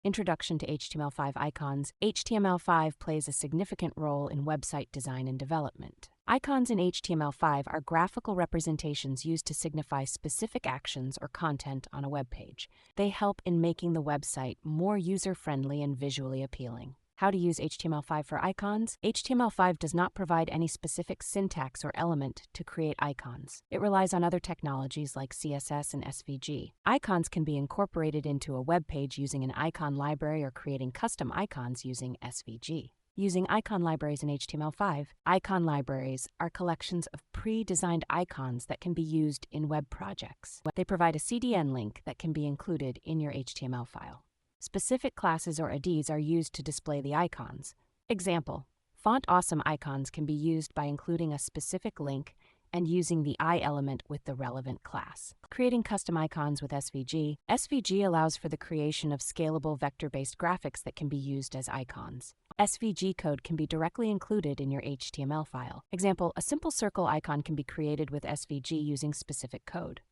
Introduction to HTML5 Icons. HTML5 plays a significant role in website design and development. Icons in HTML5 are graphical representations used to signify specific actions or content on a web page. They help in making the website more user-friendly and visually appealing. How to use HTML5 for icons? HTML5 does not provide any specific syntax or element to create icons. It relies on other technologies like CSS and SVG. Icons can be incorporated into a web page using an icon library or creating custom icons using SVG. Using icon libraries in HTML5, icon libraries are collections of pre-designed icons that can be used in web projects. They provide a CDN link that can be included in your HTML file. Specific classes or IDs are used to display the icons. Example, Font Awesome icons can be used by including a specific link and using the I element with the relevant class. Creating custom icons with SVG. SVG allows for the creation of scalable vector-based graphics that can be used as icons. SVG code can be directly included in your HTML file. Example, a simple circle icon can be created with SVG using specific code.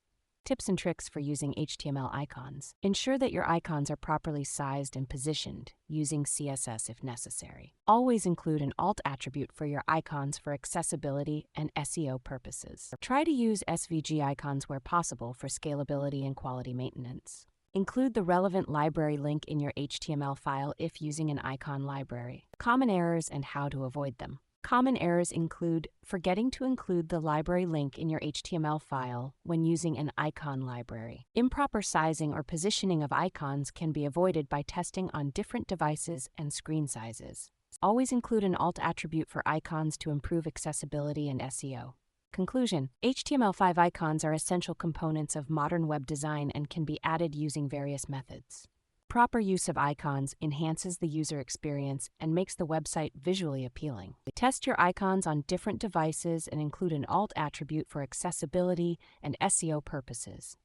Tips and tricks for using HTML icons. Ensure that your icons are properly sized and positioned, using CSS if necessary. Always include an alt attribute for your icons for accessibility and SEO purposes. Try to use SVG icons where possible for scalability and quality maintenance. Include the relevant library link in your HTML file if using an icon library. Common errors and how to avoid them. Common errors include forgetting to include the library link in your HTML file when using an icon library. Improper sizing or positioning of icons can be avoided by testing on different devices and screen sizes. Always include an alt attribute for icons to improve accessibility and SEO. Conclusion: HTML5 icons are essential components of modern web design and can be added using various methods. Proper use of icons enhances the user experience and makes the website visually appealing. Test your icons on different devices and include an alt attribute for accessibility and SEO purposes.